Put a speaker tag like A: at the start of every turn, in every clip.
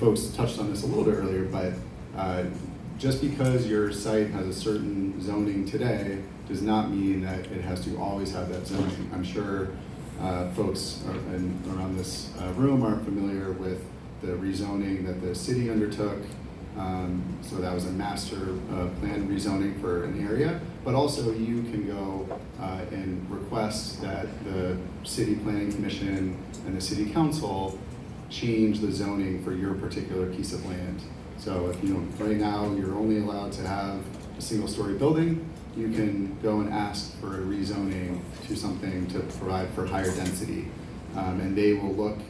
A: folks touched on this a little bit earlier, but just because your site has a certain zoning today does not mean that it has to always have that zoning. I'm sure folks around this room are familiar with the rezoning that the city undertook. So that was a master plan rezoning for an area, but also you can go and request that the city planning commission and the city council change the zoning for your particular piece of land. So if right now you're only allowed to have a single-story building, you can go and ask for a rezoning to something to provide for higher density, and they will look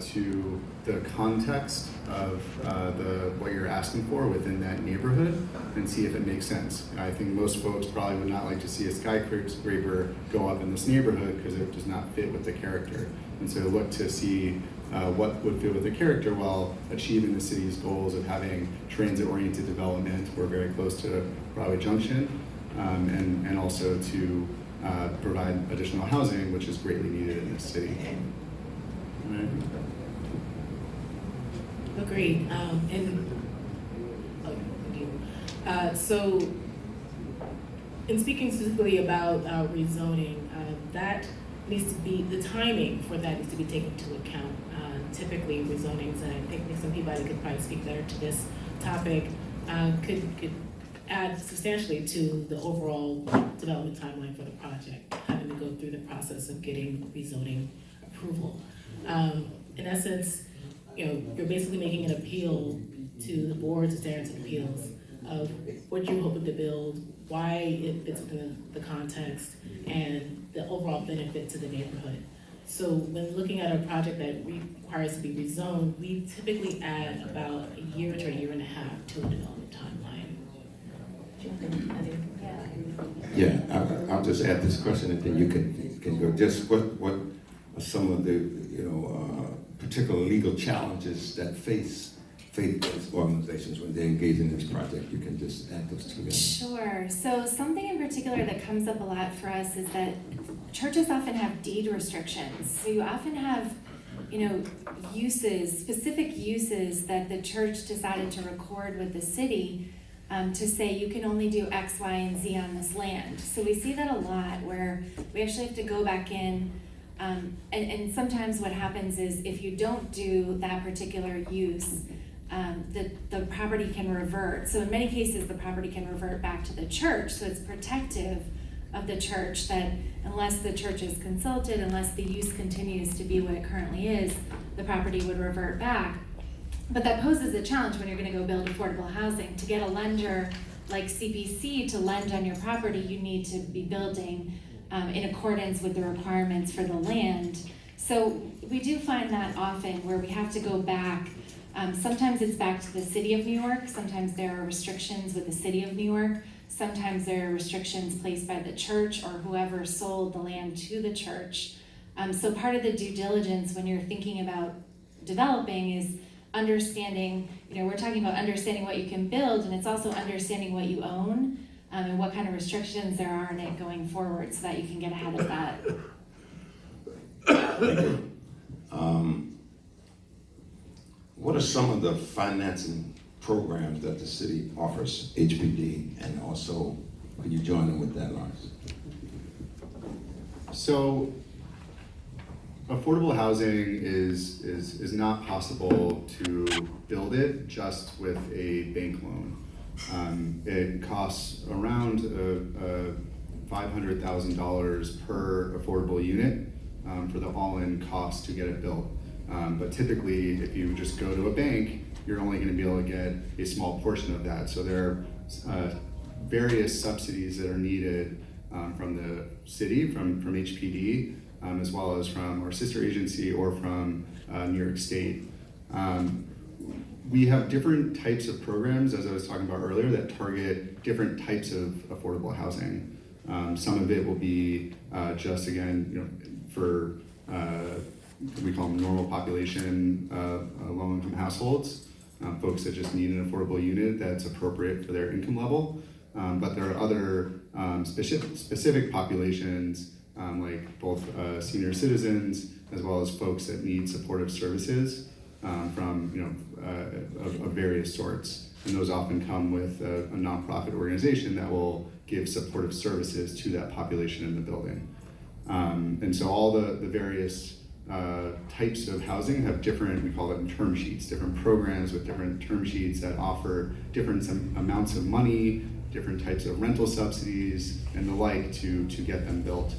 A: to the context of what you're asking for within that neighborhood and see if it makes sense. I think most folks probably would not like to see a skyscraper go up in this neighborhood because it does not fit with the character. And so look to see what would fit with the character while achieving the city's goals of having transit-oriented development. We're very close to Broadway Junction, and also to provide additional housing, which is greatly needed in this city. All right.
B: Agreed. Thank you. So, in speaking specifically about rezoning, that needs to be, the timing for that needs to be taken into account. Typically, rezonings, and I think somebody could probably speak better to this topic, could add substantially to the overall development timeline for the project, having to go through the process of getting rezoning approval. In essence, you're basically making an appeal to the board's standards of appeals of what you're hoping to build, why it fits within the context, and the overall benefit to the neighborhood. So when looking at a project that requires to be rezoned, we typically add about a year to a year and a half to a development timeline.
C: Yeah, I'll just add this question and then you can go. Just what are some of the particular legal challenges that face faith-based organizations when they engage in this project? You can just add those together.
D: Sure. So something in particular that comes up a lot for us is that churches often have deed restrictions. So you often have, specific uses that the church decided to record with the city to say you can only do X, Y, and Z on this land. So we see that a lot where we actually have to go back in, and sometimes what happens is if you don't do that particular use, the property can revert. So in many cases, the property can revert back to the church, so it's protective of the church that unless the church is consulted, unless the use continues to be what it currently is, the property would revert back. But that poses a challenge when you're going to go build affordable housing. To get a lender like CPC to lend on your property, you need to be building in accordance with the requirements for the land. So we do find that often where we have to go back. Sometimes it's back to the city of New York. Sometimes there are restrictions with the city of New York. Sometimes there are restrictions placed by the church or whoever sold the land to the church. So part of the due diligence when you're thinking about developing is understanding, we're talking about understanding what you can build, and it's also understanding what you own and what kind of restrictions there are in it going forward so that you can get ahead of that.
C: What are some of the financing programs that the city offers HPD, and also could you join them with that, Lawrence?
A: So affordable housing is not possible to build it just with a bank loan. It costs around $500,000 per affordable unit for the all-in cost to get it built. But typically, if you just go to a bank, you're only going to be able to get a small portion of that. So there are various subsidies that are needed from the city, from HPD, as well as from our sister agency or from New York State. We have different types of programs, as I was talking about earlier, that target different types of affordable housing. Some of it will be just, again, for we call them normal population low-income households, folks that just need an affordable unit that's appropriate for their income level. But there are other specific populations, like both senior citizens as well as folks that need supportive services. from of various sorts. And those often come with a nonprofit organization that will give supportive services to that population in the building. And so all the various types of housing have different, we call them term sheets, different programs with different term sheets that offer different amounts of money, different types of rental subsidies, and the like to get them built.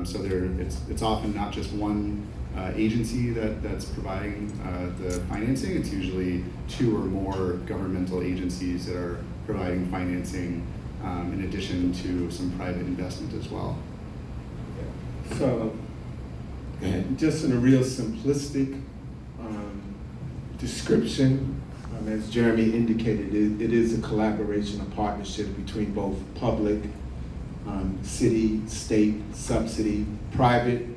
A: So it's often not just one agency that's providing the financing. It's usually two or more governmental agencies that are providing financing in addition to some private investment as well.
E: So, just in a real simplistic description, as Jeremy indicated, it is a collaboration, a partnership between both public, city, state, subsidy, private,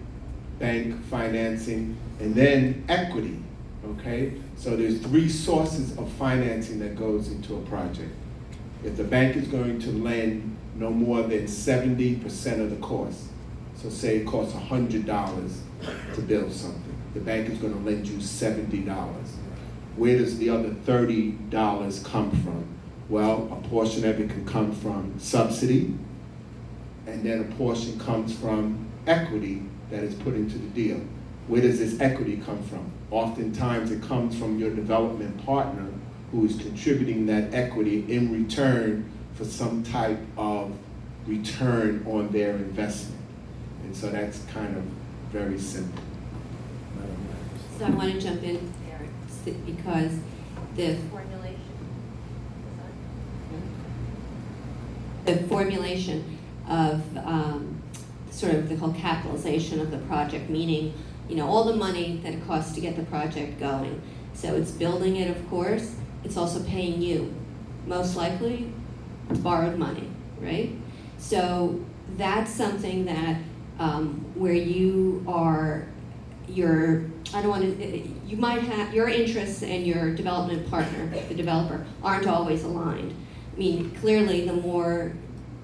E: bank financing, and then equity, okay? So there's three sources of financing that goes into a project. If the bank is going to lend no more than 70% of the cost, so say it costs $100 to build something, the bank is going to lend you $70. Where does the other $30 come from? Well, a portion of it can come from subsidy, and then a portion comes from equity that is put into the deal. Where does this equity come from? Oftentimes it comes from your development partner who is contributing that equity in return for some type of return on their investment. And so that's kind of very simple.
F: So I want to jump in there because the formulation of sort of the whole capitalization of the project, meaning, all the money that it costs to get the project going. So it's building it, of course. It's also paying you. Most likely, it's borrowed money, right? So that's something that where you are, you might have, your interests and your development partner, the developer, aren't always aligned. I mean, clearly the more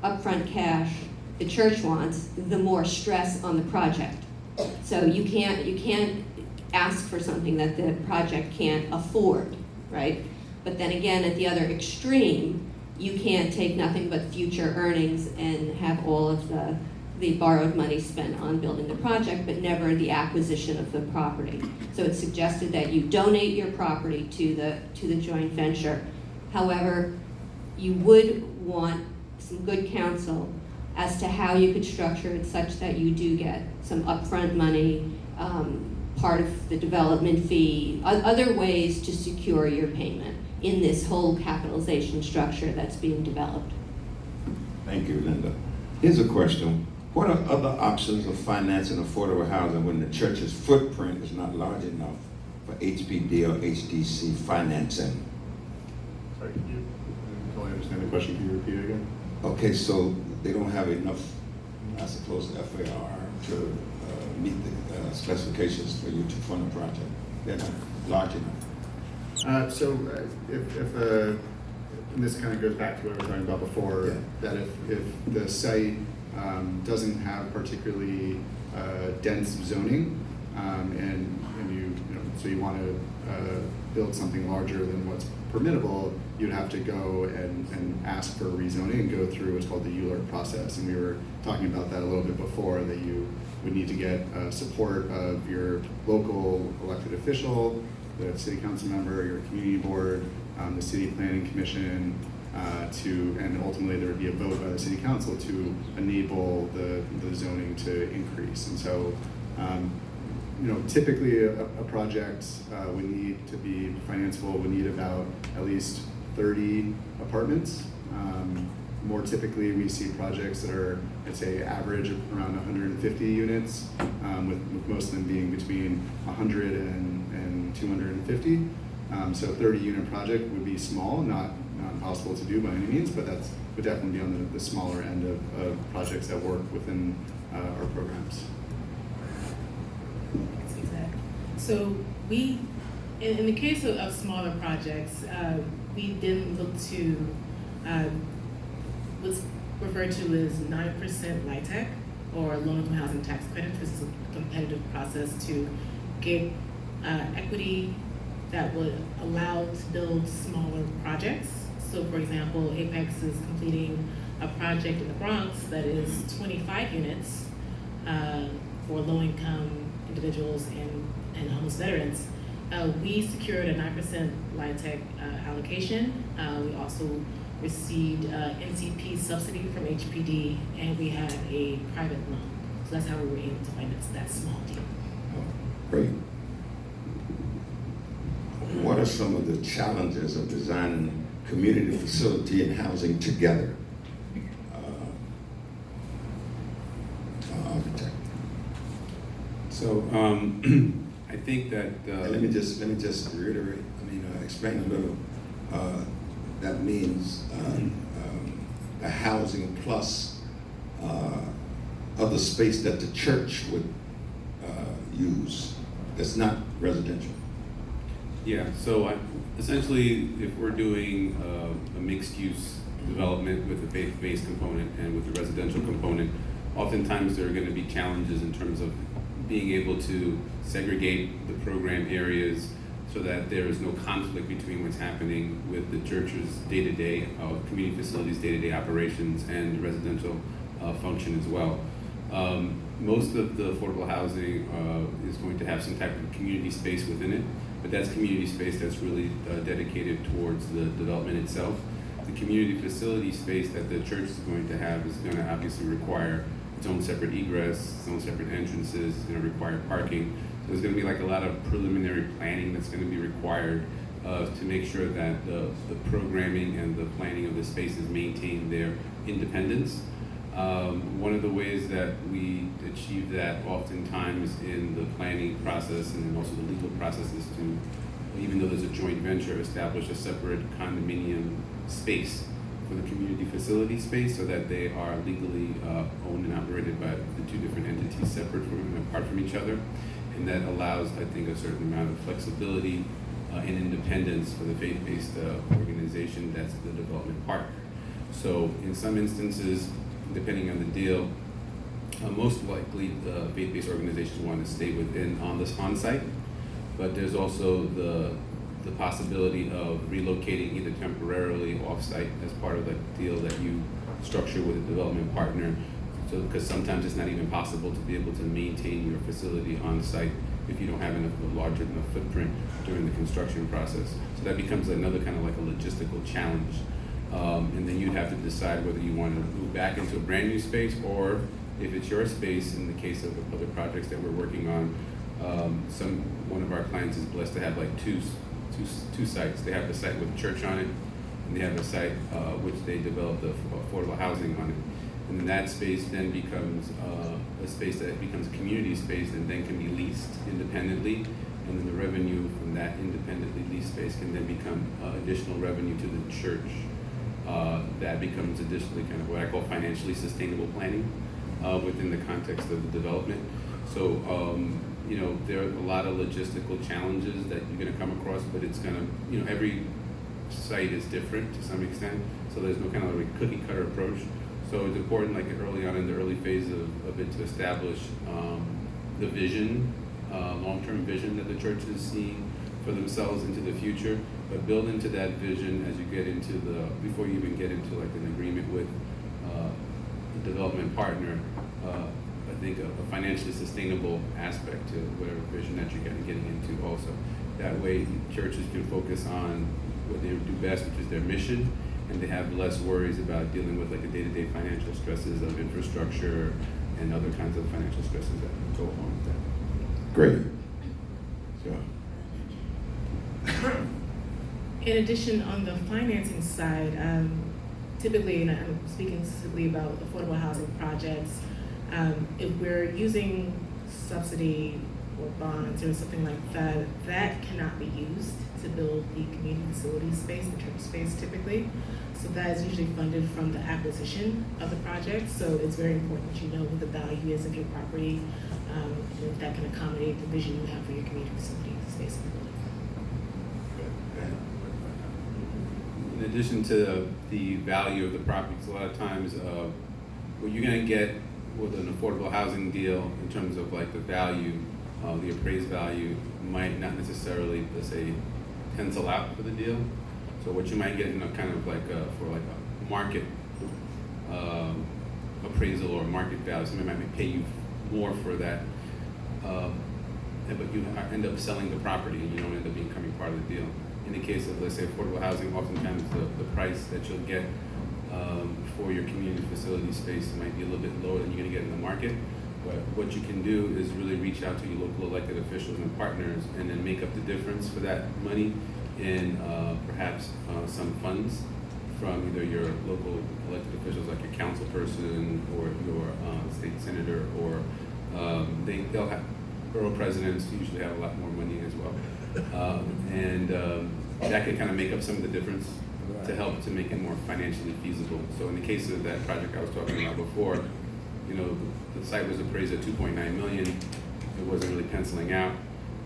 F: upfront cash the church wants, the more stress on the project. So you can't ask for something that the project can't afford, right? But then again, at the other extreme, you can't take nothing but future earnings and have all of the borrowed money spent on building the project, but never the acquisition of the property. So it's suggested that you donate your property to the joint venture. However, you would want some good counsel as to how you could structure it such that you do get some upfront money, part of the development fee, other ways to secure your payment in this whole capitalization structure that's being developed.
C: Thank you, Linda. Here's a question. What are other options of financing affordable housing when the church's footprint is not large enough for HPD or HDC financing?
A: Sorry, can you totally understand the question? Can you repeat it again?
C: Okay, so they don't have enough, I suppose, FAR to meet the specifications for you to fund a project. They're not large enough.
A: And this kind of goes back to what we were talking about before, that if the site doesn't have particularly dense zoning, so you want to build something larger than what's permittable, you'd have to go and ask for rezoning and go through what's called the ULURP process. And we were talking about that a little bit before, that you would need to get support of your local elected official, the city council member, your community board, the city planning commission, and ultimately there would be a vote by the city council to enable the zoning to increase. And so, typically a project would need to be financeable, would need about at least 30 apartments. More typically, we see projects that are, I'd say, average of around 150 units, with most of them being between 100 and 250. So a 30-unit project would be small, not impossible to do by any means, but that would definitely be on the smaller end of projects that work within our programs.
B: So we, in the case of smaller projects, we then look to what's referred to as 9% LIHTC, or low-income housing tax credit. This is a competitive process to get equity that would allow to build smaller projects. So for example, Apex is completing a project in the Bronx that is 25 units for low-income individuals and homeless veterans. We secured a 9% LIHTC allocation. We also received NCP subsidy from HPD, and we had a private loan. So that's how we were able to finance that small deal.
C: Great. What are some of the challenges of designing community facility and housing together? Architect.
G: So I think that
C: Let me just reiterate. Explain a little. That means the housing plus other space that the church would use. That's not residential.
G: yeah. So essentially, if we're doing a mixed-use development with a faith-based component and with a residential component, oftentimes there are going to be challenges in terms of being able to segregate the program areas so that there is no conflict between what's happening with the church's day-to-day, community facilities, day-to-day operations, and the residential function as well. Most of the affordable housing is going to have some type of community space within it, but that's community space that's really dedicated towards the development itself. The community facility space that the church is going to have is going to obviously require its own separate egress, its own separate entrances, it's going to require parking. So there's going to be like a lot of preliminary planning that's going to be required to make sure that the programming and the planning of the spaces maintain their independence. One of the ways that we achieve that oftentimes in the planning process and then also the legal process is to, even though there's a joint venture, establish a separate condominium space for the community facility space so that they are legally owned and operated by the two different entities separate from and apart from each other. And that allows, I think, a certain amount of flexibility and independence for the faith-based organization that's the development partner. So in some instances, depending on the deal, most likely the faith-based organizations want to stay within on this on-site, but there's also the possibility of relocating either temporarily off-site as part of the deal that you structure with a development partner. So, because sometimes it's not even possible to be able to maintain your facility on-site if you don't have enough of a larger enough footprint during the construction process. So that becomes another kind of like a logistical challenge. And then you'd have to decide whether you want to move back into a brand new space, or if it's your space, in the case of other projects that we're working on, one of our clients is blessed to have like two sites. They have a site with a church on it, and they have a site which they developed affordable housing on it. And then that space then becomes a space that becomes a community space and then can be leased independently. And then the revenue from that independently leased space can then become additional revenue to the church. That becomes additionally kind of what I call financially sustainable planning within the context of the development. So, there are a lot of logistical challenges that you're going to come across, but it's going to, every site is different to some extent. So there's no kind of like cookie cutter approach. So it's important, like early on in the early phase of it, to establish the vision, long-term vision that the church is seeing for themselves into the future, but build into that vision as you get into before you even get into like an agreement with a development partner, I think a financially sustainable aspect to whatever vision that you're getting into also. That way churches can focus on what they do best, which is their mission, and they have less worries about dealing with like the day-to-day financial stresses of infrastructure and other kinds of financial stresses that go along with that.
C: Great. Sure.
B: In addition, on the financing side, typically, and I'm speaking specifically about affordable housing projects, if we're using subsidy or bonds or something like that, that cannot be used to build the community facility space, the church space typically. So that is usually funded from the acquisition of the project. So it's very important that you know what the value is of your property, and if that can accommodate the vision you have for your community facility space in the building.
G: In addition to the value of the properties, a lot of times what you're going to get with an affordable housing deal in terms of like the value, the appraised value might not necessarily, let's say, pencil out for the deal. So what you might get in a kind of like for like a market appraisal or market value, somebody might pay you more for that, but you end up selling the property and you don't end up becoming part of the deal. In the case of, let's say, affordable housing, oftentimes the price that you'll get for your community facility space might be a little bit lower than you're gonna get in the market. But what you can do is really reach out to your local elected officials and partners and then make up the difference for that money in perhaps some funds from either your local elected officials like your council person or your state senator, or they'll have, borough presidents usually have a lot more money as well. That can kind of make up some of the difference to help to make it more financially feasible. So in the case of that project I was talking about before, you know, the site was appraised at 2.9 million. It wasn't really penciling out.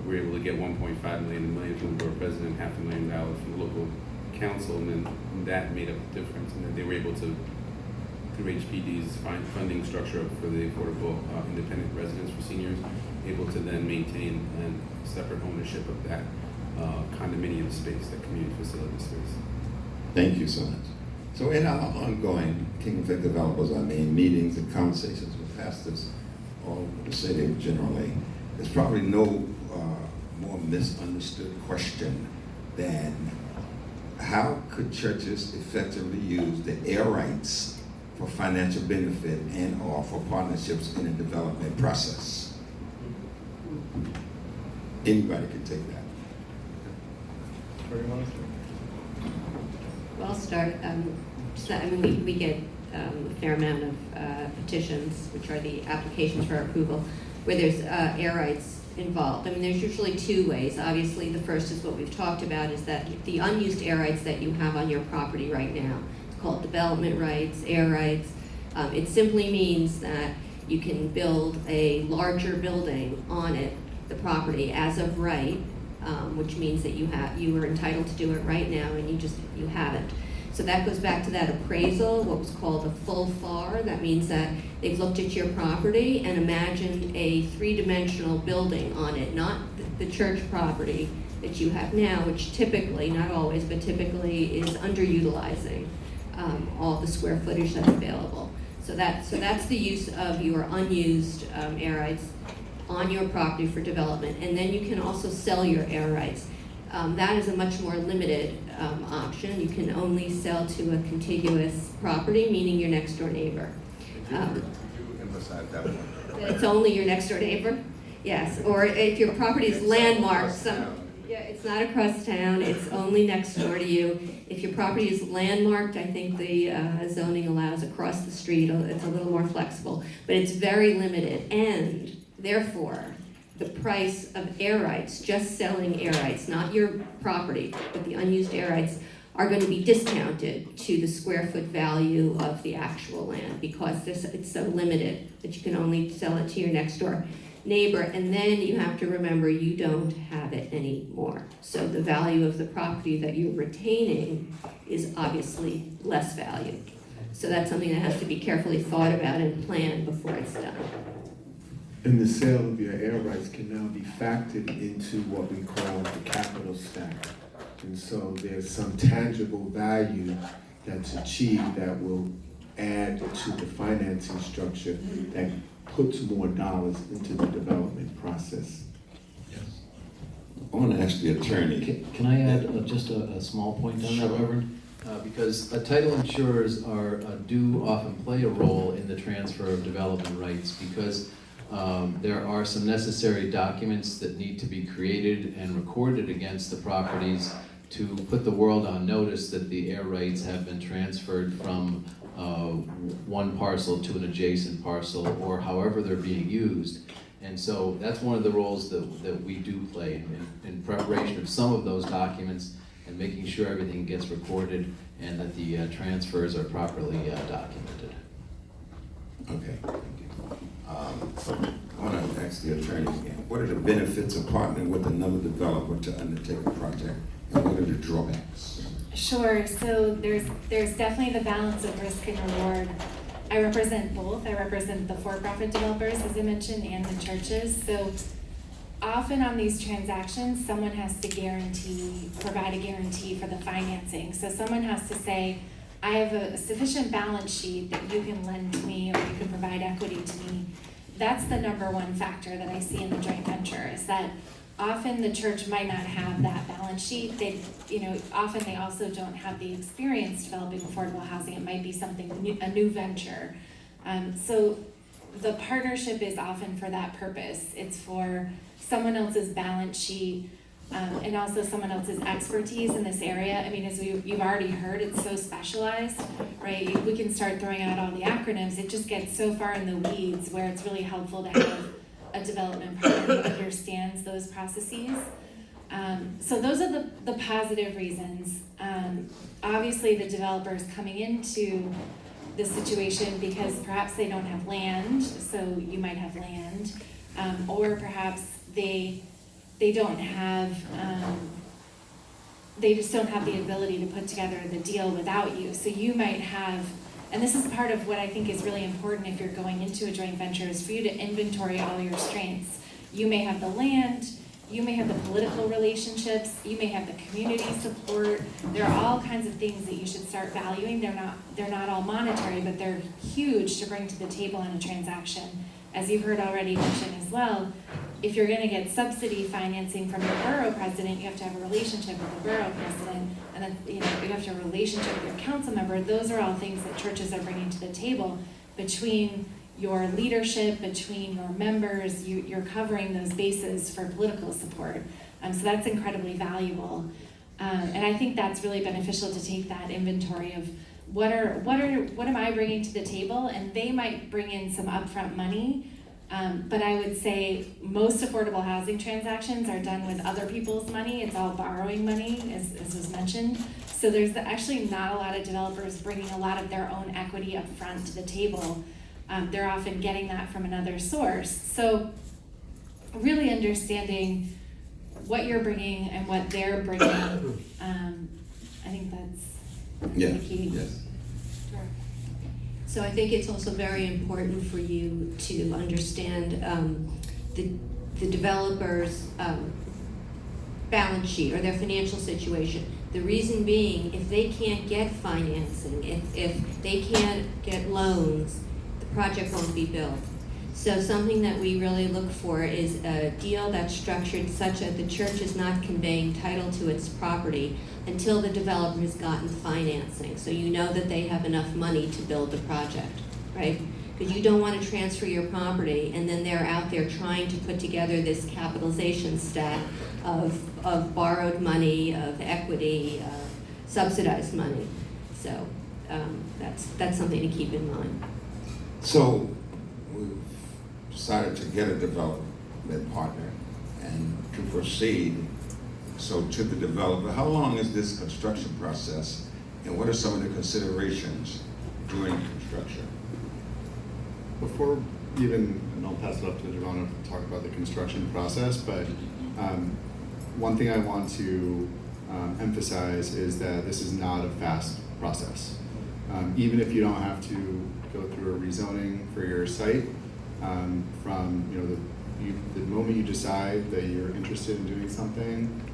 G: We were able to get 1.5 million from the borough president, $500,000 from the local council, and then that made up the difference. And then they were able to, through HPD's funding structure for the affordable independent residence for seniors, able to then maintain a separate ownership of that condominium space, that community facility space.
C: Thank you so much. So in our ongoing Kingdom Faith Developers, meetings and conversations with pastors all over the city generally, there's probably no more misunderstood question than how could churches effectively use the air rights for financial benefit and or for partnerships in the development process? Anybody can take that.
F: Well, I'll start. We get a fair amount of petitions, which are the applications for approval, where there's air rights involved. There's usually two ways. Obviously, the first is what we've talked about, is that the unused air rights that you have on your property right now. It's called development rights, air rights. It simply means that you can build a larger building on it, the property, as of right, which means that you are entitled to do it right now, and you haven't. So that goes back to that appraisal, what was called a full FAR. That means that they've looked at your property and imagined a three-dimensional building on it, not the church property that you have now, which typically, not always, but typically is underutilizing all the square footage that's available. So that's the use of your unused air rights on your property for development. And then you can also sell your air rights. That is a much more limited option. You can only sell to a contiguous property, meaning your next door neighbor.
C: Could you emphasize that one?
F: It's only your next door neighbor, yes. Or if your property is landmarked, it's not across town, it's only next door to you. If your property is landmarked, I think the zoning allows across the street. It's a little more flexible, but it's very limited. And therefore, the price of air rights, just selling air rights, not your property, but the unused air rights, are going to be discounted to the square foot value of the actual land, because it's so limited that you can only sell it to your next door neighbor. And then you have to remember, you don't have it anymore. So the value of the property that you're retaining is obviously less valued. So that's something that has to be carefully thought about and planned before it's done.
E: And the sale of your air rights can now be factored into what we call the capital stack. And so there's some tangible value that's achieved that will add to the financing structure that puts more dollars into the development process.
C: Yes. I want to ask the attorney.
H: Can I add just a small point on that, Reverend? Because title insurers do often play a role in the transfer of development rights, because there are some necessary documents that need to be created and recorded against the properties to put the world on notice that the air rights have been transferred from one parcel to an adjacent parcel, or however they're being used. And so that's one of the roles that we do play in preparation of some of those documents and making sure everything gets recorded and that the transfers are properly documented.
C: Okay, thank you. I want to ask the attorney again. What are the benefits of partnering with another developer to undertake a project, and what are the drawbacks?
D: Sure, so there's definitely the balance of risk and reward. I represent both. I represent the for-profit developers, as I mentioned, and the churches. So often on these transactions, someone has to provide a guarantee for the financing. So someone has to say, I have a sufficient balance sheet that you can lend to me or you can provide equity to me. That's the number one factor that I see in the joint venture, is that often the church might not have that balance sheet. Often they also don't have the experience developing affordable housing. It might be a new venture. So the partnership is often for that purpose. It's for someone else's balance sheet, and also someone else's expertise in this area. I mean, as you've already heard, it's so specialized, right? We can start throwing out all the acronyms. It just gets so far in the weeds where it's really helpful to have a development partner who understands those processes. So those are the positive reasons. Obviously, the developer is coming into the situation because perhaps they don't have land, so you might have land, or perhaps they don't have, they just don't have the ability to put together the deal without you. So you might have, and this is part of what I think is really important if you're going into a joint venture, is for you to inventory all your strengths. You may have the land, you may have the political relationships, you may have the community support. There are all kinds of things that you should start valuing. They're not all monetary, but they're huge to bring to the table in a transaction. As you've heard already mentioned as well, if you're gonna get subsidy financing from your borough president, you have to have a relationship with the borough president, and then you have to have a relationship with your council member. Those are all things that churches are bringing to the table. Between your leadership, between your members, you're covering those bases for political support. So that's incredibly valuable. And I think that's really beneficial to take that inventory of what am I bringing to the table, and they might bring in some upfront money. But I would say most affordable housing transactions are done with other people's money. It's all borrowing money, as was mentioned. So there's actually not a lot of developers bringing a lot of their own equity up front to the table. They're often getting that from another source. So really understanding what you're bringing and what they're bringing, I think that's the key.
C: Yes.
D: Sure.
F: So I think it's also very important for you to understand the developer's balance sheet or their financial situation. The reason being, if they can't get financing, if they can't get loans, the project won't be built. So something that we really look for is a deal that's structured such that the church is not conveying title to its property until the developer has gotten financing. So you know that they have enough money to build the project, right? Because you don't want to transfer your property and then they're out there trying to put together this capitalization stack of borrowed money, of equity, subsidized money. So that's something to keep in mind.
C: So we've decided to get a development partner and to proceed. So to the developer, how long is this construction process, and what are some of the considerations during construction?
A: Before even, and I'll pass it up to Giovanna to talk about the construction process, but one thing I want to emphasize is that this is not a fast process. Even if you don't have to go through a rezoning for your site, from the moment you decide that you're interested in doing something,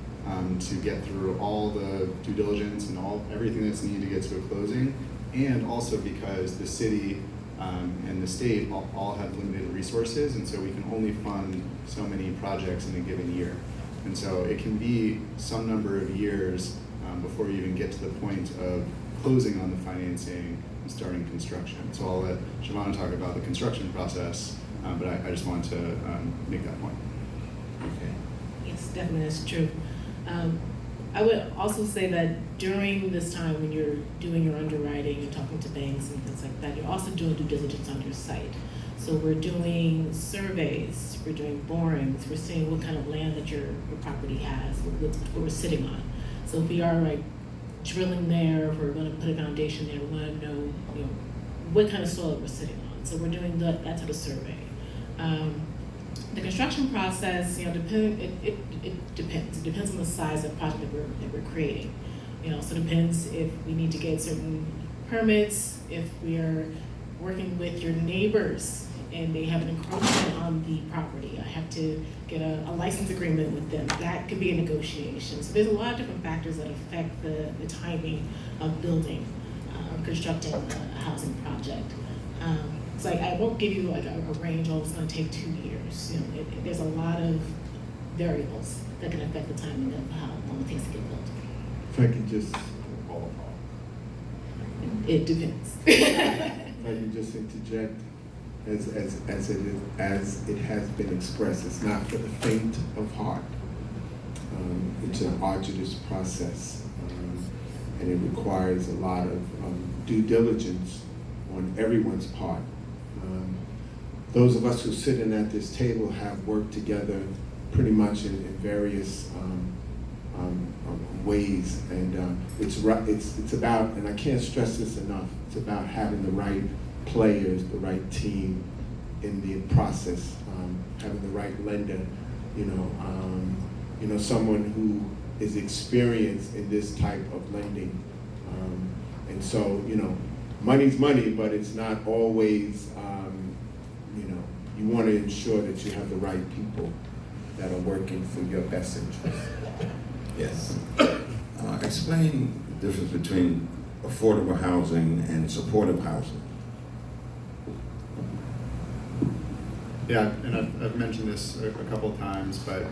A: to get through all the due diligence and everything that's needed to get to a closing, and also because the city and the state all have limited resources, and so we can only fund so many projects in a given year. And so it can be some number of years before you even get to the point of closing on the financing and starting construction. So I'll let Giovanna talk about the construction process, but I just wanted to make that point.
C: Okay.
B: Yes, definitely, that's true. I would also say that during this time when you're doing your underwriting and talking to banks and things like that, you're also doing due diligence on your site. So we're doing surveys, we're doing borings, we're seeing what kind of land that your property has, what we're sitting on. So if we are like drilling there, if we're gonna put a foundation there, we wanna know, what kind of soil we're sitting on. So we're doing that type of survey. The construction process, it depends. It depends on the size of the project that we're creating. So it depends if we need to get certain permits, if we are working with your neighbors and they have an encroachment on the property. I have to get a license agreement with them. That could be a negotiation. So there's a lot of different factors that affect the timing of building, constructing a housing project. So I won't give you like a range, oh, it's gonna take 2 years. You know, there's a lot of variables that can affect the timing of how long it takes to get built.
E: If I can just,
B: It depends.
E: if I can just interject, as it has been expressed, it's not for the faint of heart. It's an arduous process, and it requires a lot of due diligence on everyone's part. Those of us who sit in at this table have worked together pretty much in various ways, and it's about, and I can't stress this enough, it's about having the right players, the right team in the process, having the right lender, someone who is experienced in this type of lending. And so, money's money, but it's not always, you want to ensure that you have the right people that are working for your best interest.
C: Yes. Explain the difference between affordable housing and supportive housing.
A: Yeah, and I've mentioned this a couple of times, but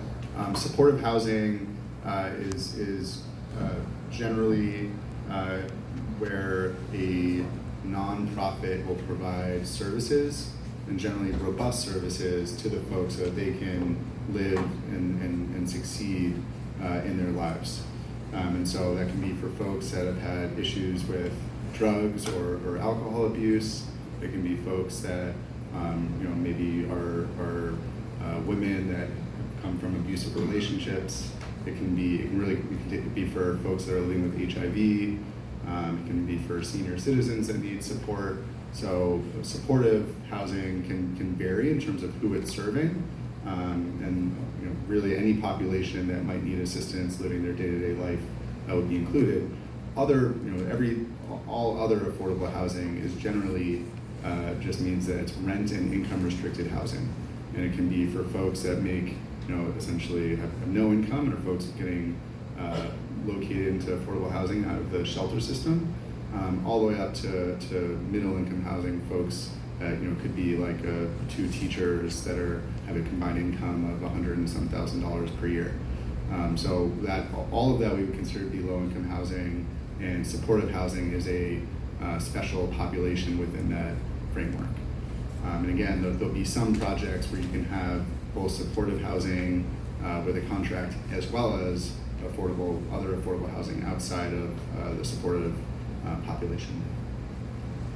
A: supportive housing is generally where a nonprofit will provide services, and generally robust services, to the folks so that they can live and succeed in their lives. And so that can be for folks that have had issues with drugs or alcohol abuse. It can be folks that maybe are women that come from abusive relationships. It can be for folks that are living with HIV. It can be for senior citizens that need support. So supportive housing can vary in terms of who it's serving, and really any population that might need assistance living their day-to-day life would be included. All other affordable housing is generally just means that it's rent and income restricted housing, and it can be for folks that make essentially have no income, or folks getting located into affordable housing out of the shelter system. All the way up to middle income housing folks that could be like 2 teachers that have a combined income of $100,000 and some per year. So that all of that we would consider to be low income housing, and supportive housing is a special population within that framework. And again, there'll be some projects where you can have both supportive housing with a contract as well as other affordable housing outside of the supportive population.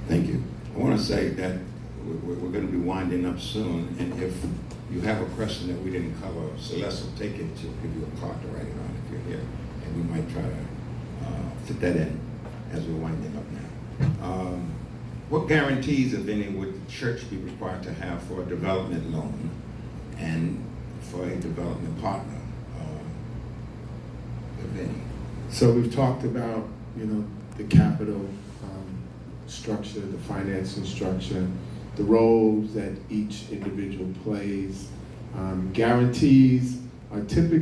C: Thank you. I want to say that we're going to be winding up soon, and if you have a question that we didn't cover, Celeste will take it. She'll give you a card to write it on if you're here, and we might try to fit that in as we're winding up now. What guarantees, if any, would the church be required to have for a development loan and for a development partner, if any?
E: So we've talked about, the capital structure, the financing structure, the roles that each individual plays. Guarantees are typically